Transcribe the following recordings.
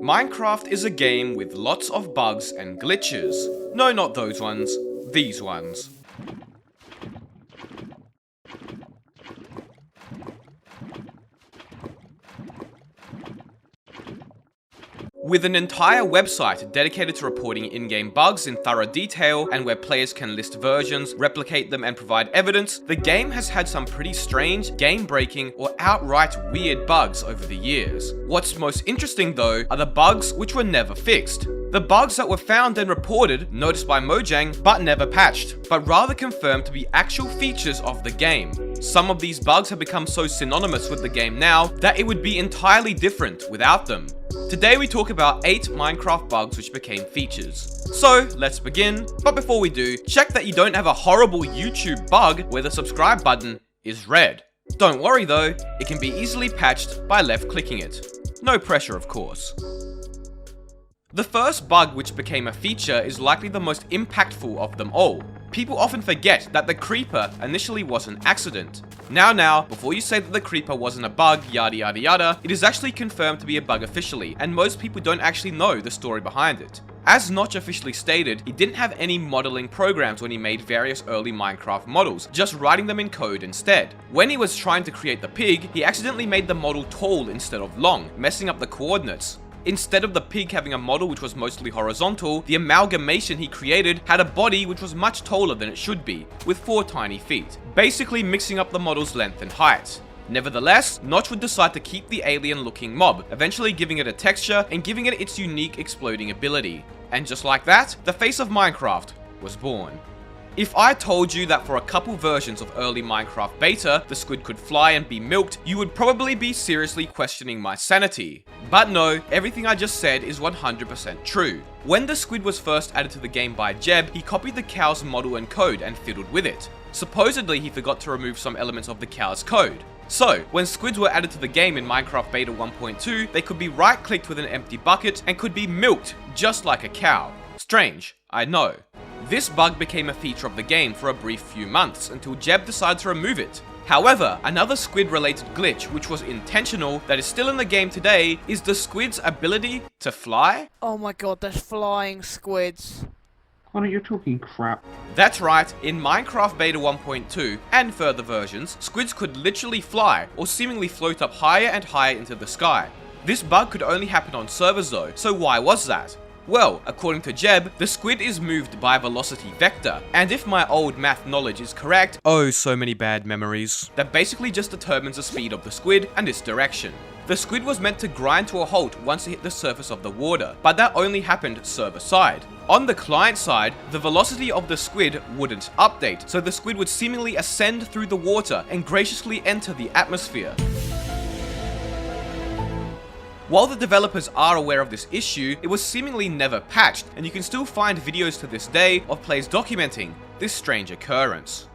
Minecraft is a game with lots of bugs and glitches. No, not those ones. These ones. With an entire website dedicated to reporting in-game bugs in thorough detail and where players can list versions, replicate them and provide evidence, the game has had some pretty strange, game-breaking or outright weird bugs over the years. What's most interesting though are the bugs which were never fixed. The bugs that were found and reported, noticed by Mojang, but never patched, but rather confirmed to be actual features of the game. Some of these bugs have become so synonymous with the game now that it would be entirely different without them. Today we talk about 8 Minecraft bugs which became features. So, let's begin, but before we do, check that you don't have a horrible YouTube bug where the subscribe button is red. Don't worry though, it can be easily patched by left-clicking it. No pressure of course. The first bug which became a feature is likely the most impactful of them all. People often forget that the creeper initially was an accident. Now, before you say that the creeper wasn't a bug, yada yada yada, it is actually confirmed to be a bug officially, and most people don't actually know the story behind it. As Notch officially stated, he didn't have any modeling programs when he made various early Minecraft models, just writing them in code instead. When he was trying to create the pig, he accidentally made the model tall instead of long, messing up the coordinates. Instead of the pig having a model which was mostly horizontal, the amalgamation he created had a body which was much taller than it should be, with 4 tiny feet, basically mixing up the model's length and height. Nevertheless, Notch would decide to keep the alien-looking mob, eventually giving it a texture and giving it its unique exploding ability. And just like that, the face of Minecraft was born. If I told you that for a couple versions of early Minecraft beta, the squid could fly and be milked, you would probably be seriously questioning my sanity. But no, everything I just said is 100% true. When the squid was first added to the game by Jeb, he copied the cow's model and code and fiddled with it. Supposedly, he forgot to remove some elements of the cow's code. So, when squids were added to the game in Minecraft Beta 1.2, they could be right-clicked with an empty bucket and could be milked just like a cow. Strange, I know. This bug became a feature of the game for a brief few months until Jeb decided to remove it. However, another squid-related glitch, which was intentional, that is still in the game today, is the squid's ability to fly. Oh my god, there's flying squids. Connor, you're talking crap. That's right, in Minecraft Beta 1.2 and further versions, squids could literally fly, or seemingly float up higher and higher into the sky. This bug could only happen on servers though, so why was that? Well, according to Jeb, the squid is moved by a velocity vector, and if my old math knowledge is correct, oh so many bad memories, that basically just determines the speed of the squid and its direction. The squid was meant to grind to a halt once it hit the surface of the water, but that only happened server side. On the client side, the velocity of the squid wouldn't update, so the squid would seemingly ascend through the water and graciously enter the atmosphere. While the developers are aware of this issue, it was seemingly never patched, and you can still find videos to this day of players documenting this strange occurrence.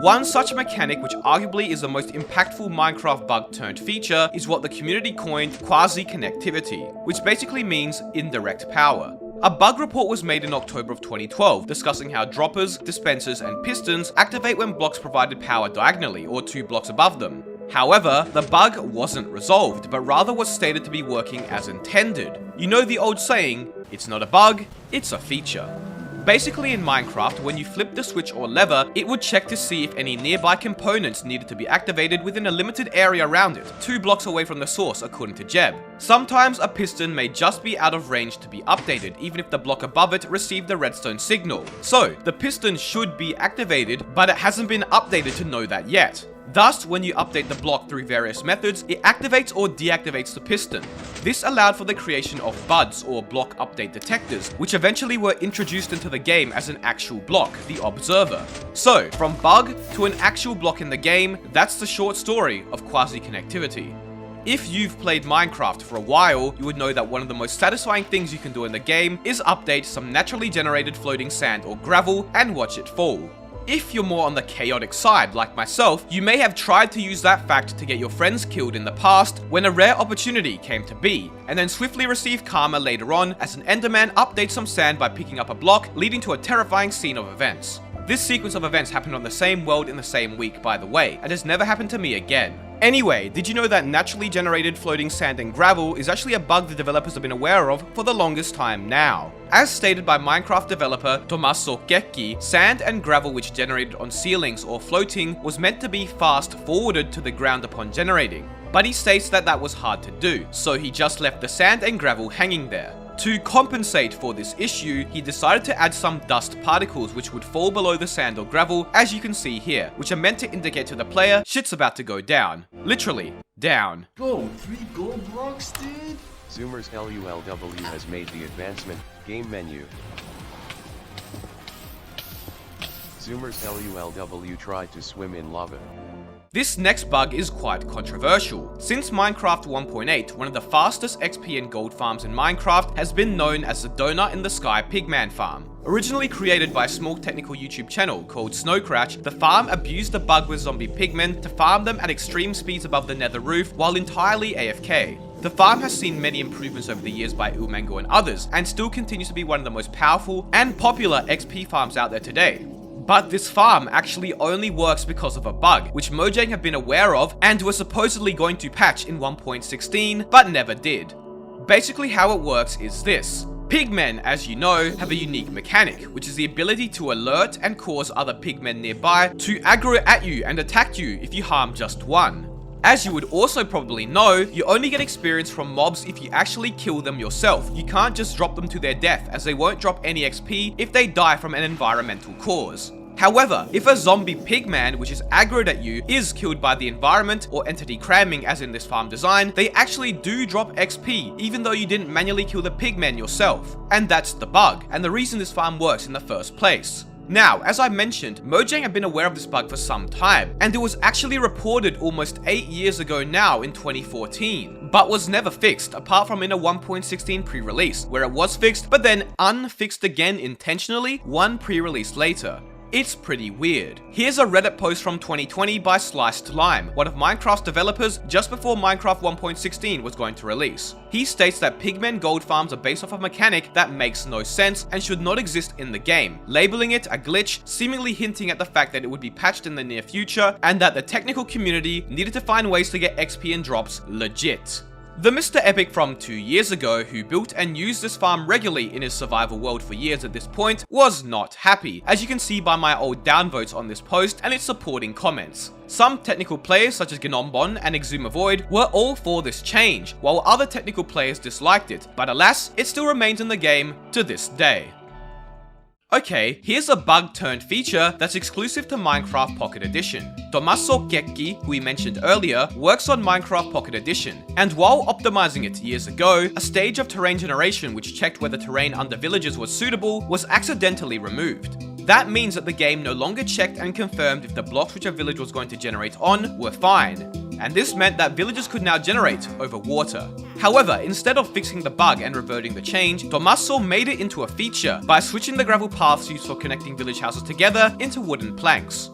One such mechanic, which arguably is the most impactful Minecraft bug turned feature, is what the community coined Quasi-Connectivity, which basically means indirect power. A bug report was made in October of 2012, discussing how droppers, dispensers, and pistons activate when blocks provided power diagonally, or 2 blocks above them. However, the bug wasn't resolved, but rather was stated to be working as intended. You know the old saying, it's not a bug, it's a feature. Basically in Minecraft, when you flip the switch or lever, it would check to see if any nearby components needed to be activated within a limited area around it, 2 blocks away from the source according to Jeb. Sometimes a piston may just be out of range to be updated, even if the block above it received the redstone signal. So, the piston should be activated, but it hasn't been updated to know that yet. Thus, when you update the block through various methods, it activates or deactivates the piston. This allowed for the creation of buds, or block update detectors, which eventually were introduced into the game as an actual block, the Observer. So, from bug to an actual block in the game, that's the short story of Quasi-Connectivity. If you've played Minecraft for a while, you would know that one of the most satisfying things you can do in the game is update some naturally generated floating sand or gravel and watch it fall. If you're more on the chaotic side, like myself, you may have tried to use that fact to get your friends killed in the past when a rare opportunity came to be, and then swiftly receive karma later on as an Enderman updates some sand by picking up a block, leading to a terrifying scene of events. This sequence of events happened on the same world in the same week, by the way, and has never happened to me again. Anyway, did you know that naturally generated floating sand and gravel is actually a bug the developers have been aware of for the longest time now? As stated by Minecraft developer Quasi-Connectivity, sand and gravel which generated on ceilings or floating was meant to be fast forwarded to the ground upon generating. But he states that that was hard to do, so he just left the sand and gravel hanging there. To compensate for this issue, he decided to add some dust particles which would fall below the sand or gravel, as you can see here, which are meant to indicate to the player shit's about to go down. Literally, down. Go, 3 gold blocks, dude! Zoomers LULW has made the advancement, game menu. Zoomers LULW tried to swim in lava. This next bug is quite controversial. Since Minecraft 1.8, one of the fastest XP and gold farms in Minecraft has been known as the Donut in the Sky Pigman farm. Originally created by a small technical YouTube channel called Snowcratch, the farm abused the bug with zombie pigmen to farm them at extreme speeds above the nether roof while entirely AFK. The farm has seen many improvements over the years by Ilmango and others, and still continues to be one of the most powerful and popular XP farms out there today. But this farm actually only works because of a bug, which Mojang have been aware of and were supposedly going to patch in 1.16, but never did. Basically how it works is this. Pigmen, as you know, have a unique mechanic, which is the ability to alert and cause other pigmen nearby to aggro at you and attack you if you harm just one. As you would also probably know, you only get experience from mobs if you actually kill them yourself. You can't just drop them to their death, as they won't drop any XP if they die from an environmental cause. However, if a zombie pigman, which is aggroed at you, is killed by the environment or entity cramming as in this farm design, they actually do drop XP, even though you didn't manually kill the pigmen yourself. And that's the bug, and the reason this farm works in the first place. Now, as I mentioned, Mojang have been aware of this bug for some time, and it was actually reported almost 8 years ago now in 2014, but was never fixed, apart from in a 1.16 pre-release, where it was fixed, but then unfixed again intentionally one pre-release later. It's pretty weird. Here's a Reddit post from 2020 by Sliced Lime, one of Minecraft's developers just before Minecraft 1.16 was going to release. He states that pigmen gold farms are based off a mechanic that makes no sense and should not exist in the game, labeling it a glitch, seemingly hinting at the fact that it would be patched in the near future, and that the technical community needed to find ways to get XP and drops legit. TheMisterEpic from 2 years ago, who built and used this farm regularly in his survival world for years at this point, was not happy, as you can see by my old downvotes on this post and its supporting comments. Some technical players such as Gnombon and Exumavoid were all for this change, while other technical players disliked it, but alas, it still remains in the game to this day. Okay, here's a bug turned feature that's exclusive to Minecraft Pocket Edition. Quasi-Connectivity, who we mentioned earlier, works on Minecraft Pocket Edition, and while optimizing it years ago, a stage of terrain generation which checked whether terrain under villages was suitable was accidentally removed. That means that the game no longer checked and confirmed if the blocks which a village was going to generate on were fine, and this meant that villages could now generate over water. However, instead of fixing the bug and reverting the change, Tommaso made it into a feature by switching the gravel paths used for connecting village houses together into wooden planks.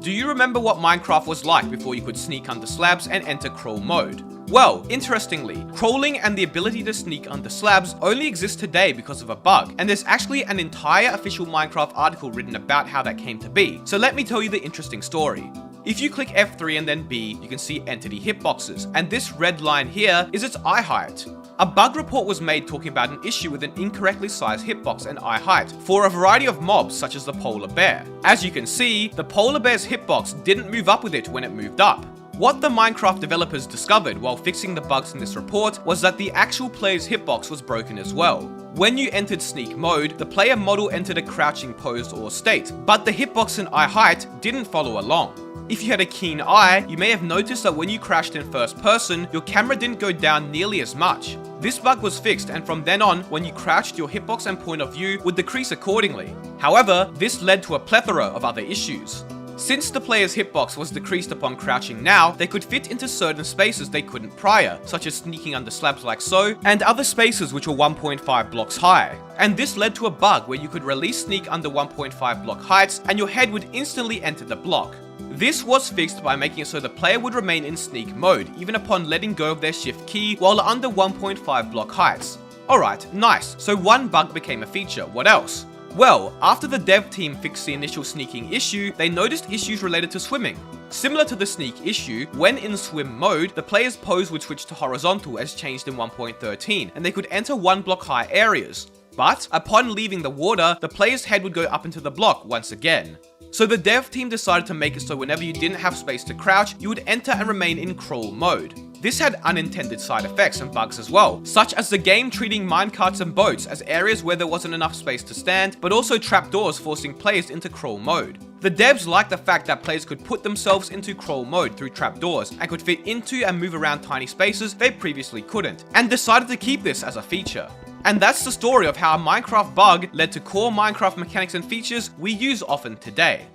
Do you remember what Minecraft was like before you could sneak under slabs and enter crawl mode? Well, interestingly, crawling and the ability to sneak under slabs only exist today because of a bug, and there's actually an entire official Minecraft article written about how that came to be, so let me tell you the interesting story. If you click F3 and then B, you can see entity hitboxes, and this red line here is its eye height. A bug report was made talking about an issue with an incorrectly sized hitbox and eye height for a variety of mobs such as the polar bear. As you can see, the polar bear's hitbox didn't move up with it when it moved up. What the Minecraft developers discovered while fixing the bugs in this report was that the actual player's hitbox was broken as well. When you entered sneak mode, the player model entered a crouching pose or state, but the hitbox and eye height didn't follow along. If you had a keen eye, you may have noticed that when you crashed in first person, your camera didn't go down nearly as much. This bug was fixed, and from then on, when you crouched, your hitbox and point of view would decrease accordingly. However, this led to a plethora of other issues. Since the player's hitbox was decreased upon crouching now, they could fit into certain spaces they couldn't prior, such as sneaking under slabs like so, and other spaces which were 1.5 blocks high. And this led to a bug where you could release sneak under 1.5 block heights, and your head would instantly enter the block. This was fixed by making it so the player would remain in sneak mode, even upon letting go of their shift key while under 1.5 block heights. Alright, nice, so one bug became a feature, what else? Well, after the dev team fixed the initial sneaking issue, they noticed issues related to swimming. Similar to the sneak issue, when in swim mode, the player's pose would switch to horizontal as changed in 1.13, and they could enter 1 block high areas. But upon leaving the water, the player's head would go up into the block once again. So the dev team decided to make it so whenever you didn't have space to crouch, you would enter and remain in crawl mode. This had unintended side effects and bugs as well, such as the game treating minecarts and boats as areas where there wasn't enough space to stand, but also trapdoors forcing players into crawl mode. The devs liked the fact that players could put themselves into crawl mode through trapdoors and could fit into and move around tiny spaces they previously couldn't, and decided to keep this as a feature. And that's the story of how a Minecraft bug led to core Minecraft mechanics and features we use often today.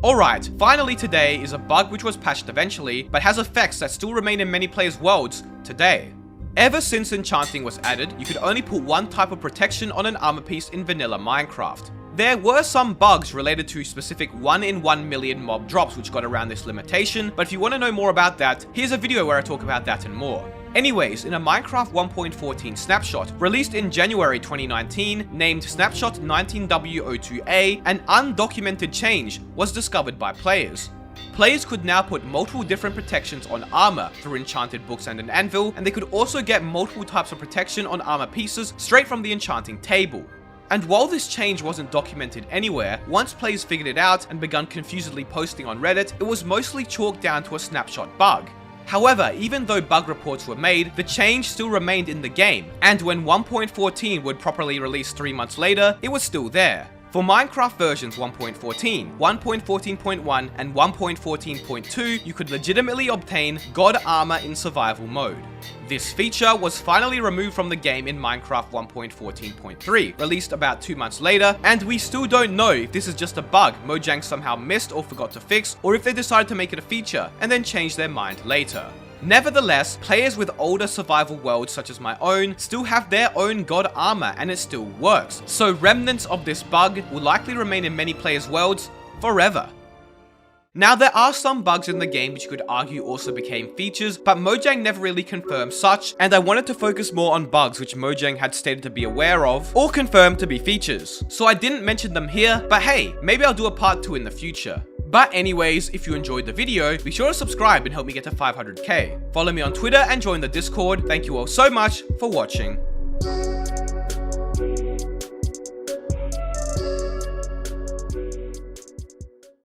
Alright, finally today is a bug which was patched eventually, but has effects that still remain in many players' worlds today. Ever since enchanting was added, you could only put one type of protection on an armor piece in vanilla Minecraft. There were some bugs related to specific 1 in 1 million mob drops which got around this limitation, but if you want to know more about that, here's a video where I talk about that and more. Anyways, in a Minecraft 1.14 snapshot, released in January 2019, named Snapshot 19W02A, an undocumented change was discovered by players. Players could now put multiple different protections on armor through enchanted books and an anvil, and they could also get multiple types of protection on armor pieces straight from the enchanting table. And while this change wasn't documented anywhere, once players figured it out and begun confusedly posting on Reddit, it was mostly chalked down to a snapshot bug. However, even though bug reports were made, the change still remained in the game, and when 1.14 would properly release 3 months later, it was still there. For Minecraft versions 1.14, 1.14.1, and 1.14.2, you could legitimately obtain God Armor in survival mode. This feature was finally removed from the game in Minecraft 1.14.3, released about 2 months later, and we still don't know if this is just a bug Mojang somehow missed or forgot to fix, or if they decided to make it a feature and then change their mind later. Nevertheless, players with older survival worlds such as my own still have their own God Armor and it still works, so remnants of this bug will likely remain in many players' worlds forever. Now, there are some bugs in the game which you could argue also became features, but Mojang never really confirmed such, and I wanted to focus more on bugs which Mojang had stated to be aware of, or confirmed to be features. So I didn't mention them here, but hey, maybe I'll do a part 2 in the future. But anyways, if you enjoyed the video, be sure to subscribe and help me get to 500k. Follow me on Twitter and join the Discord. Thank you all so much for watching.